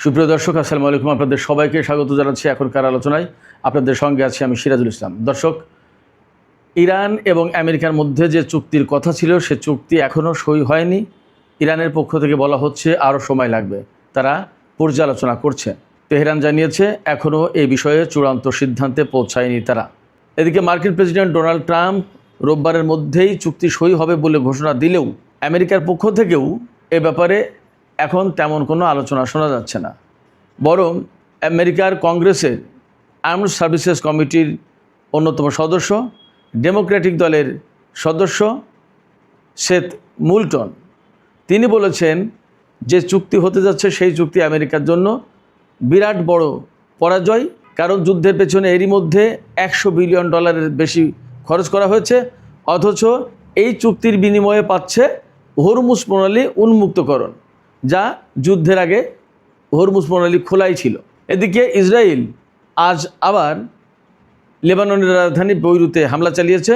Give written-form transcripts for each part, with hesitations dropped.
সুপ্রিয় দর্শক, আসসালামু আলাইকুম। আপনাদের সবাইকে স্বাগত জানাচ্ছি এখনকার আলোচনায়। আপনাদের সঙ্গে আছি আমি সিরাজুল ইসলাম। দর্শক, ইরান এবং আমেরিকার মধ্যে যে চুক্তির কথা ছিল সে চুক্তি এখনও সই হয়নি। ইরানের পক্ষ থেকে বলা হচ্ছে আরও সময় লাগবে, তারা পর্যালোচনা করছে। তেহরান জানিয়েছে এখনও এই বিষয়ে চূড়ান্ত সিদ্ধান্তে পৌঁছায়নি তারা। এদিকে মার্কিন প্রেসিডেন্ট ডোনাল্ড ট্রাম্প রোববারের মধ্যেই চুক্তি সই হবে বলে ঘোষণা দিলেও আমেরিকার পক্ষ থেকেও এ ব্যাপারে এখন তেমন কোনো আলোচনা শোনা যাচ্ছে না। বরং আমেরিকার কংগ্রেসের আর্মড সার্ভিসেস কমিটির অন্যতম সদস্য, ডেমোক্রেটিক দলের সদস্য সেথ মুলটন, তিনি বলেছেন যে চুক্তি হতে যাচ্ছে সেই চুক্তি আমেরিকার জন্য বিরাট বড় পরাজয়। কারণ যুদ্ধের পেছনে এরই মধ্যে $100 বিলিয়ন বেশি খরচ করা হয়েছে, অথচ এই চুক্তির বিনিময়ে পাচ্ছে হরমুজ প্রণালী উন্মুক্তকরণ, যা যুদ্ধের আগে হরমুজ প্রণালী খোলাই ছিল। এদিকে ইসরায়েল আজ আবার লেবাননের রাজধানী বৈরুতে হামলা চালিয়েছে,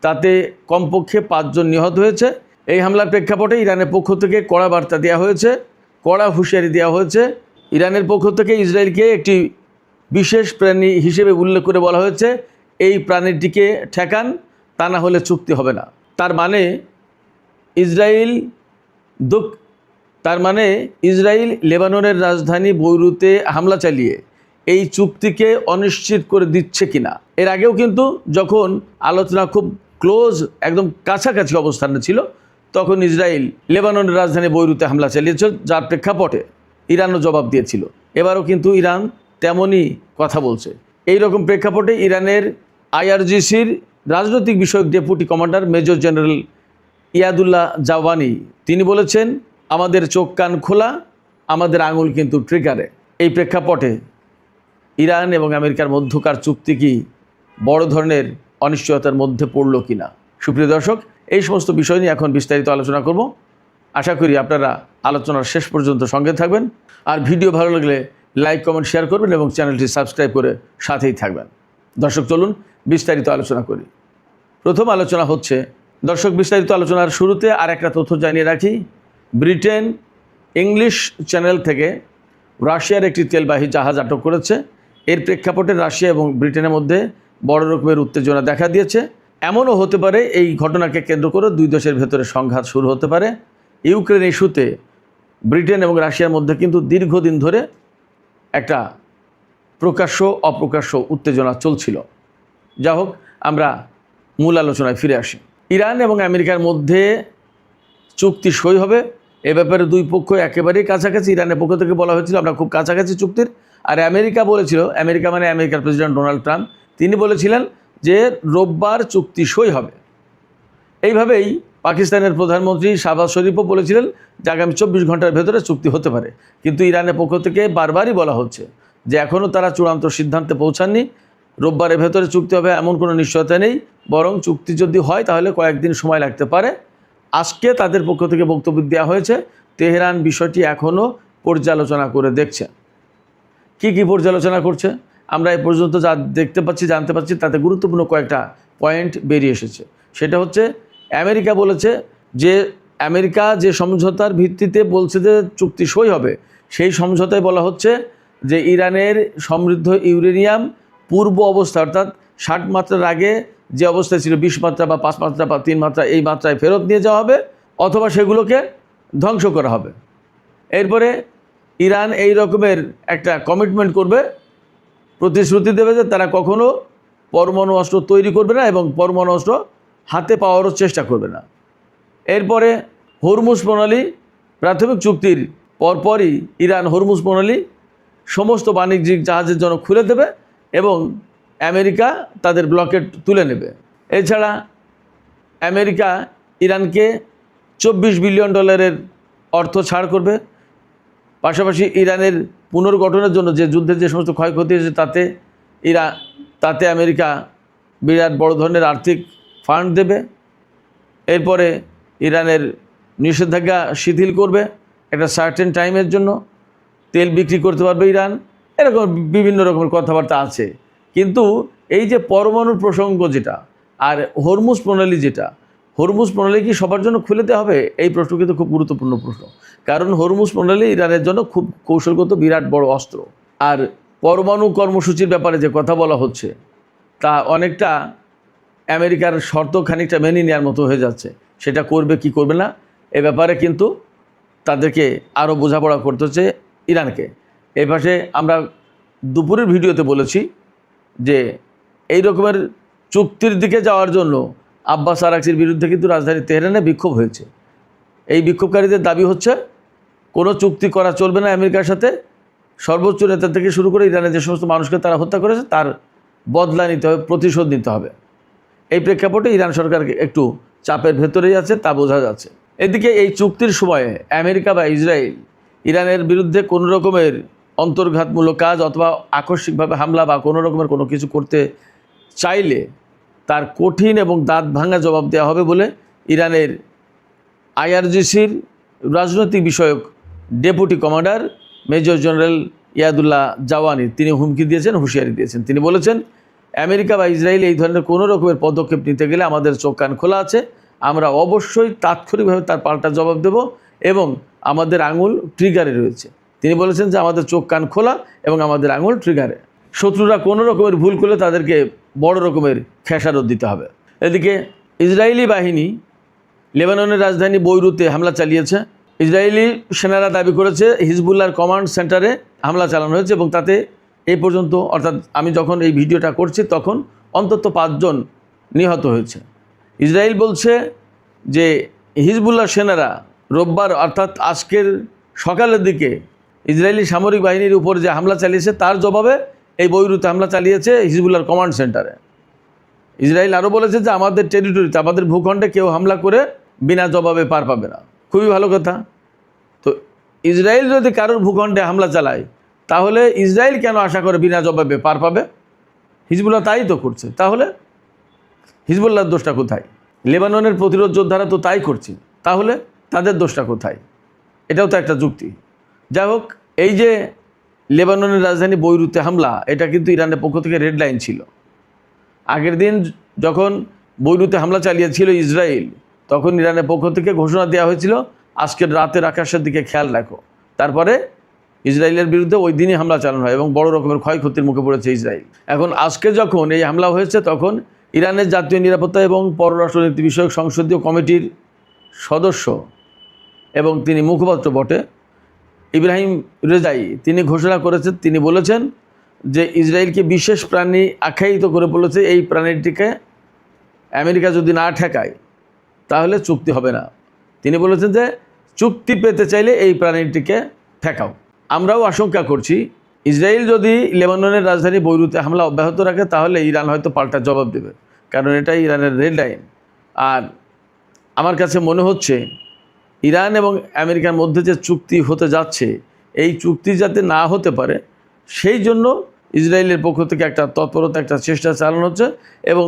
তাতে কমপক্ষে 5 জন নিহত হয়েছে। এই হামলার প্রেক্ষাপটে ইরানের পক্ষ থেকে কড়া বার্তা দেওয়া হয়েছে, কড়া হুঁশিয়ারি দেওয়া হয়েছে। ইরানের পক্ষ থেকে ইসরায়েলকে একটি বিশেষ প্রাণী হিসেবে উল্লেখ করে বলা হয়েছে, এই প্রাণীটিকে ঠেকান, তা না হলে চুক্তি হবে না। তার মানে ইসরায়েল লেবাননের রাজধানী বৈরুতে হামলা চালিয়ে এই চুক্তিকে অনিশ্চিত করে দিচ্ছে কিনা। এর আগেও কিন্তু যখন আলোচনা খুব ক্লোজ, একদম কাছাকাছি অবস্থানে ছিল, তখন ইসরায়েল লেবাননের রাজধানী বৈরুতে হামলা চালিয়েছে, যার প্রেক্ষাপটে ইরানও জবাব দিয়েছিল। এবারও কিন্তু ইরান তেমনই কথা বলছে। এই রকম প্রেক্ষাপটে ইরানের IRGCর রাজনৈতিক বিষয়ক deputy commander major general Yadullah Jawaani তিনি বলেছেন, আমাদের চোখ কান খোলা, আমাদের আঙুল কিন্তু ট্রিগারে। এই প্রেক্ষাপটে ইরান এবং আমেরিকার মধ্যকার চুক্তি কি বড় ধরনের অনিশ্চয়তার মধ্যে পড়ল কিনা। সুপ্রিয় দর্শক, এই সমস্ত বিষয় নিয়ে এখন বিস্তারিত আলোচনা করব। আশা করি আপনারা আলোচনার শেষ পর্যন্ত সঙ্গে থাকবেন। আর ভিডিও ভালো লাগলে লাইক, কমেন্ট, শেয়ার করবেন এবং চ্যানেলটি সাবস্ক্রাইব করে সাথেই থাকবেন। দর্শক, চলুন বিস্তারিত আলোচনা করি। প্রথম আলোচনা হচ্ছে, দর্শক, বিস্তারিত আলোচনার শুরুতে আর একটা তথ্য জানিয়ে রাখি। ব্রিটেন ইংলিশ চ্যানেল থেকে রাশিয়ার একটি তেলবাহী জাহাজ আটক করেছে। এর প্রেক্ষাপটে রাশিয়া এবং ব্রিটেনের মধ্যে বড় রকমের উত্তেজনা দেখা দিয়েছে। এমনও হতে পারে এই ঘটনাকে কেন্দ্র করে দুই দেশের ভেতরে সংঘাত শুরু হতে পারে। ইউক্রেন ইস্যুতে ব্রিটেন এবং রাশিয়ার মধ্যে কিন্তু দীর্ঘদিন ধরে একটা প্রকাশ্য অপ্রকাশ্য উত্তেজনা চলছিল। যা হোক, আমরা মূল আলোচনায় ফিরে আসি। ইরান এবং আমেরিকার মধ্যে চুক্তি সই হবে, এ ব্যাপারে দুই পক্ষ একেবারেই কাছাকাছি। ইরানের পক্ষ থেকে বলা হয়েছিল আমরা খুব কাছাকাছি চুক্তির, আর আমেরিকা বলেছিল, আমেরিকার প্রেসিডেন্ট ডোনাল্ড ট্রাম্প, তিনি বলেছিলেন যে রোববার চুক্তি সই হবে। এইভাবেই পাকিস্তানের প্রধানমন্ত্রী শাহবাজ শরীফও বলেছিলেন যে আগামী 24 ঘন্টার ভেতরে চুক্তি হতে পারে। কিন্তু ইরানের পক্ষ থেকে বারবারই বলা হচ্ছে যে এখনও তারা চূড়ান্ত সিদ্ধান্তে পৌঁছাননি। রোববারের ভেতরে চুক্তি হবে এমন কোনো নিশ্চয়তা নেই, বরং চুক্তি যদি হয় তাহলে কয়েকদিন সময় লাগতে পারে। আজকে তাদের পক্ষ থেকে বক্তব্য দেওয়া হয়েছে, তেহরান বিষয়টি এখনও পর্যালোচনা করে দেখছে। কি পর্যালোচনা করছে আমরা এ পর্যন্ত যা দেখতে পাচ্ছি, জানতে পাচ্ছি, তাতে গুরুত্বপূর্ণ কয়েকটা পয়েন্ট বেরিয়ে এসেছে। সেটা হচ্ছে, আমেরিকা বলেছে যে আমেরিকা যে সমঝোতার ভিত্তিতে বলছে যে চুক্তি সই হবে, সেই সমঝোতায় বলা হচ্ছে যে ইরানের সমৃদ্ধ ইউরেনিয়াম পূর্ব অবস্থা, অর্থাৎ 60 মাত্রার আগে যে অবস্থায় ছিল, 20 মাত্রা বা 5 মাত্রা বা 3 মাত্রা, এই মাত্রায় ফেরত নিয়ে যাওয়া হবে অথবা সেগুলোকে ধ্বংস করা হবে। এরপরে ইরান এই রকমের একটা কমিটমেন্ট করবে, প্রতিশ্রুতি দেবে যে তারা কখনো পরমাণু অস্ত্র তৈরি করবে না এবং পরমাণু অস্ত্র হাতে পাওয়ারও চেষ্টা করবে না। এরপরে হরমুজ প্রণালী, প্রাথমিক চুক্তির পরপরই ইরান হরমুজ প্রণালী সমস্ত বাণিজ্যিক জাহাজের জন্য খুলে দেবে এবং আমেরিকা তাদের ব্লকেট তুলে নেবে। এছাড়া আমেরিকা ইরানকে $24 বিলিয়ন অর্থ ছাড় করবে। পাশাপাশি ইরানের পুনর্গঠনের জন্য যে যুদ্ধের যে সমস্ত ক্ষয়ক্ষতি হয়েছে তাতে আমেরিকা বিরাট বড় ধরনের আর্থিক ফান্ড দেবে। এরপরে ইরানের নিষেধাজ্ঞা শিথিল করবে একটা সার্টেন টাইমের জন্য, তেল বিক্রি করতে পারবে ইরান। এরকম বিভিন্ন রকমের কথাবার্তা আছে। কিন্তু এই যে পরমাণুর প্রসঙ্গ যেটা আর হরমুজ প্রণালী যেটা, হরমুজ প্রণালী কি সবার জন্য খুলে দেওয়া হবে? এই প্রশ্ন কিন্তু খুব গুরুত্বপূর্ণ প্রশ্ন, কারণ হরমুজ প্রণালী ইরানের জন্য খুব কৌশলগত বিরাট বড় অস্ত্র। আর পরমাণু কর্মসূচির ব্যাপারে যে কথা বলা হচ্ছে তা অনেকটা আমেরিকার শর্ত খানিকটা মেনে নেওয়ার মতো হয়ে যাচ্ছে। সেটা করবে কি করবে না এ ব্যাপারে কিন্তু তাদেরকে আরও বোঝাপড়া করতে হচ্ছে ইরানকে। এই পাশে আমরা দুপুরের ভিডিওতে বলেছি যে এই রকমের চুক্তির দিকে যাওয়ার জন্য আব্বাস আরাকচির বিরুদ্ধে কিন্তু রাজধানী তেহরানে বিক্ষোভ হয়েছে। এই বিক্ষোভকারীদের দাবি হচ্ছে কোনো চুক্তি করা চলবে না আমেরিকার সাথে, সর্বোচ্চ নেতা থেকে শুরু করে ইরানের যে সমস্ত মানুষকে তারা হত্যা করেছে তার বদলা নিতে হবে, প্রতিশোধ নিতে হবে। এই প্রেক্ষাপটে ইরান সরকার একটু চাপের ভেতরেই আছে, তা বোঝা যাচ্ছে। এদিকে এই চুক্তির সময়ে আমেরিকা বা ইসরায়েল ইরানের বিরুদ্ধে কোনো রকমের অন্তর্ঘাতমূলক কাজ অথবা আকস্মিকভাবে হামলা বা কোনো রকমের কোনো কিছু করতে চাইলে তার কঠিন এবং দাঁত ভাঙা জবাব দেওয়া হবে বলে ইরানের আইআরজিসির রাজনৈতিক বিষয়ক deputy commander major general Yadullah Jawaani তিনি হুমকি দিয়েছেন, হুঁশিয়ারি দিয়েছেন। তিনি বলেছেন, আমেরিকা বা ইসরায়েল এই ধরনের কোনো রকমের পদক্ষেপ নিতে গেলে আমাদের চোখ কান খোলা আছে, আমরা অবশ্যই তাৎক্ষণিকভাবে তার পাল্টা জবাব দেব এবং আমাদের আঙুল ট্রিগারে রয়েছে। তিনি বলেছেন যে আমাদের চোখ কান খোলা এবং আমাদের আঙুল ট্রিগারে। শত্রুরা কোনো রকমের ভুল করলে তাদেরকে বড় রকমের খেসারত দিতে হবে। এদিকে ইসরায়েলি বাহিনী লেবাননের রাজধানী বৈরুতে হামলা চালিয়েছে। ইসরায়েলি সেনারা দাবি করেছে হিজবুল্লাহর কমান্ড সেন্টারে হামলা চালানো হয়েছে এবং তাতে এই পর্যন্ত, অর্থাৎ আমি যখন এই ভিডিওটা করছি তখন অন্তত 5 জন নিহত হয়েছে। ইসরায়েল বলছে যে হিজবুল্লাহ সেনারা রোববার অর্থাৎ আজকের সকালের দিকে ইসরায়েলি সামরিক বাহিনীর উপর যে হামলা চালিয়েছে তার জবাবে এই বৈরুতে হামলা চালিয়েছে হিজবুল্লাহর কমান্ড সেন্টারে। ইসরায়েল আরও বলেছে যে আমাদের টেরিটরিতে, আমাদের ভূখণ্ডে কেউ হামলা করে বিনা জবাবে পার পাবে না। খুবই ভালো কথা। তো ইসরায়েল যদি কারোর ভূখণ্ডে হামলা চালায় তাহলে ইসরায়েল কেন আশা করে বিনা জবাবে পার পাবে? হিজবুল্লাহ তাই তো করছে। তাহলে হিজবুল্লাহর দোষটা কোথায়? লেবাননের প্রতিরোধ যোদ্ধারা তো তাই করছে, তাহলে তাদের দোষটা কোথায়? এটাও তো একটা যুক্তি। যাই হোক, এই যে লেবাননের রাজধানী বৈরুতে হামলা, এটা কিন্তু ইরানের পক্ষ থেকে রেড লাইন ছিল। আগের দিন যখন বৈরুতে হামলা চালিয়েছিল ইসরায়েল, তখন ইরানের পক্ষ থেকে ঘোষণা দেওয়া হয়েছিল আজকের রাতের আকাশের দিকে খেয়াল রাখো। তারপরে ইসরায়েলের বিরুদ্ধে ওই দিনই হামলা চালানো হয় এবং বড় রকমের ক্ষয়ক্ষতির মুখে পড়েছে ইসরায়েল। এখন আজকে যখন এই হামলা হয়েছে তখন ইরানের জাতীয় নিরাপত্তা এবং পররাষ্ট্রনীতি বিষয়ক সংসদীয় কমিটির সদস্য এবং তিনি মুখপাত্র বটে ইব্রাহিম রেজাই তিনি ঘোষণা করেছেন, তিনি বলেছেন যে ইসরায়েলকে বিশেষ প্রাণী আখ্যায়িত করে বলেছে এই প্রাণীটিকে আমেরিকা যদি না ঠেকায় তাহলে চুক্তি হবে না। তিনি বলেছেন যে চুক্তি পেতে চাইলে এই প্রাণীটিকে ঠেকাও। আমরাও আশঙ্কা করছি ইসরায়েল যদি লেবাননের রাজধানী বৈরুতে হামলা অব্যাহত রাখে তাহলে ইরান হয়তো পাল্টা জবাব দেবে, কারণ এটাই ইরানের রেড লাইন। আর আমার কাছে মনে হচ্ছে ইরান এবং আমেরিকার মধ্যে যে চুক্তি হতে যাচ্ছে এই চুক্তি যাতে না হতে পারে সেই জন্য ইসরায়েলের পক্ষ থেকে একটা তৎপরতা, একটা চেষ্টা চালানো হচ্ছে এবং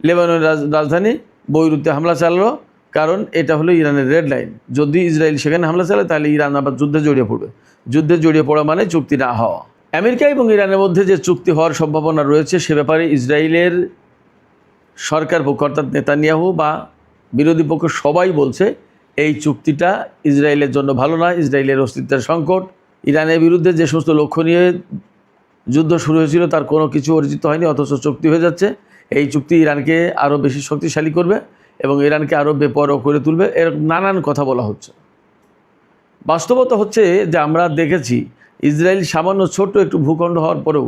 লেবাননের রাজধানী বৈরুতে হামলা চালালো, কারণ এটা হলো ইরানের রেড লাইন। যদি ইসরায়েল সেখানে হামলা চালায় তাহলে ইরান আবার যুদ্ধে জড়িয়ে পড়বে। যুদ্ধে জড়িয়ে পড়া মানে চুক্তি না হওয়া। আমেরিকা এবং ইরানের মধ্যে যে চুক্তি হওয়ার সম্ভাবনা রয়েছে সে ব্যাপারে ইসরায়েলের সরকার পক্ষ অর্থাৎ নেতানিয়াহু বা বিরোধী পক্ষ সবাই বলছে এই চুক্তিটা ইসরায়েলের জন্য ভালো না, ইসরায়েলের অস্তিত্বের সংকট। ইরানের বিরুদ্ধে যে সমস্ত লক্ষ্য নিয়ে যুদ্ধ শুরু হয়েছিল তার কোনো কিছু অর্জিত হয়নি, অথচ চুক্তি হয়ে যাচ্ছে। এই চুক্তি ইরানকে আরও বেশি শক্তিশালী করবে এবং ইরানকে আরও বেপরোয়া করে তুলবে, এরকম নানান কথা বলা হচ্ছে। বাস্তবতা হচ্ছে যে আমরা দেখেছি ইসরায়েল সামান্য ছোট্ট একটু ভূখণ্ড হওয়ার পরেও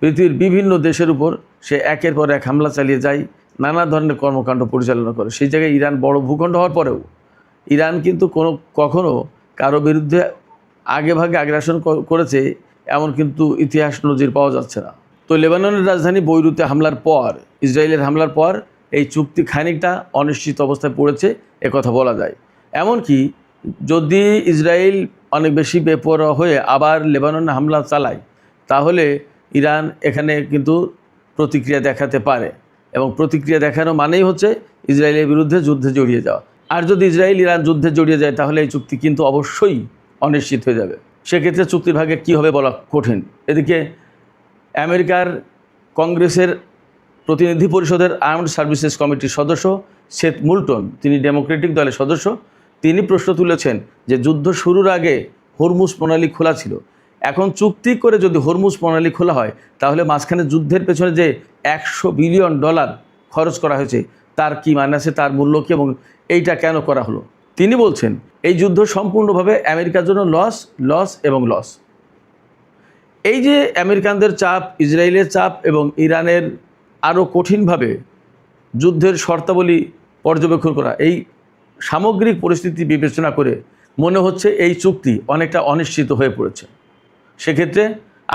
পৃথিবীর বিভিন্ন দেশের উপর সে একের পর এক হামলা চালিয়ে যায়, নানা ধরনের কর্মকাণ্ড পরিচালনা করে। সেই জায়গায় ইরান বড় ভূখণ্ড হওয়ার পরেও ইরান কিন্তু কখনো কারো বিরুদ্ধে আগেভাগে আগ্রাসন করেছে এমন কিন্তু ইতিহাস নজির পাওয়া যাচ্ছে না। তো লেবাননের রাজধানী বৈরুতে হামলার পর, ইসরায়েলের হামলার পর এই চুক্তি খানিকটা অনিশ্চিত অবস্থায় পড়েছে কথা বলা যায়। এমনকি যদি ইসরায়েল অনেক বেশি বেপরোয়া হয়ে আবার লেবাননে হামলা চালায় তাহলে ইরান এখানে কিন্তু প্রতিক্রিয়া দেখাতে পারে এবং প্রতিক্রিয়া দেখানো মানেই হচ্ছে ইসরায়েলের বিরুদ্ধে যুদ্ধে জড়িয়ে যাওয়া। আর যদি ইসরায়েল ইরান যুদ্ধে জড়িয়ে যায় তাহলে এই চুক্তি কিন্তু অবশ্যই অনিশ্চিত হয়ে যাবে। সেক্ষেত্রে চুক্তির ভাগে কী হবে বলা কঠিন। এদিকে আমেরিকার কংগ্রেসের প্রতিনিধি পরিষদের আর্মড সার্ভিসেস কমিটির সদস্য সেথ মুলটন, তিনি ডেমোক্রেটিক দলের সদস্য, তিনি প্রশ্ন তুলেছেন যে যুদ্ধ শুরুর আগে হরমুজ প্রণালী খোলা ছিল, এখন চুক্তি করে যদি হরমুজ প্রণালী খোলা হয় তাহলে মাঝখানে যুদ্ধের পেছনে যে $100 বিলিয়ন খরচ করা হয়েছে তার কি মানে আছে, তার মূল্য কী এবং এইটা কেন করা হলো। তিনি বলছেন এই যুদ্ধ সম্পূর্ণভাবে আমেরিকার জন্য লস, লস এবং লস। এই যে আমেরিকানদের চাপ, ইসরায়েলের চাপ এবং ইরানের আরও কঠিনভাবে যুদ্ধের শর্তাবলী পর্যবেক্ষণ করা, এই সামগ্রিক পরিস্থিতি বিবেচনা করে মনে হচ্ছে এই চুক্তি অনেকটা অনিশ্চিত হয়ে পড়েছে। সেক্ষেত্রে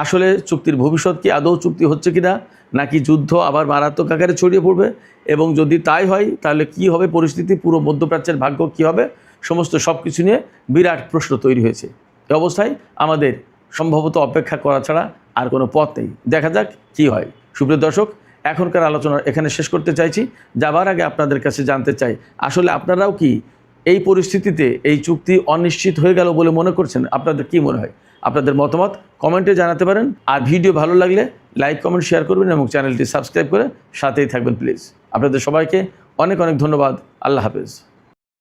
আসলে চুক্তির ভবিষ্যৎ কি আদৌ চুক্তি হচ্ছে কিনা, নাকি যুদ্ধ আবার মারাত্মক আকারে ছড়িয়ে পড়বে, এবং যদি তাই হয় তাহলে কি হবে পরিস্থিতি, পুরো মধ্যপ্রাচ্যের ভাগ্য কী হবে, সমস্ত সব কিছু নিয়ে বিরাট প্রশ্ন তৈরি হয়েছে। এই অবস্থায় আমাদের সম্ভবত অপেক্ষা করা ছাড়া আর কোনো পথ নেই। দেখা যাক কি হয়। সুপ্রিয় দর্শক, এখনকার আলোচনা এখানে শেষ করতে চাইছি। যাবার আগে আপনাদের কাছে জানতে চাই, আসলে আপনারাও কি এই পরিস্থিতিতে এই চুক্তি অনিশ্চিত হয়ে গেল বলে মনে করছেন? আপনাদের কি মনে হয়? আপনাদের মতামত কমেন্টে জানাতে পারেন। আর ভিডিও ভালো লাগলে লাইক, কমেন্ট, শেয়ার করবেন এবং চ্যানেলটি সাবস্ক্রাইব করে সাথেই থাকবেন প্লিজ। আপনাদের সবাইকে অনেক অনেক ধন্যবাদ। আল্লাহ হাফেজ।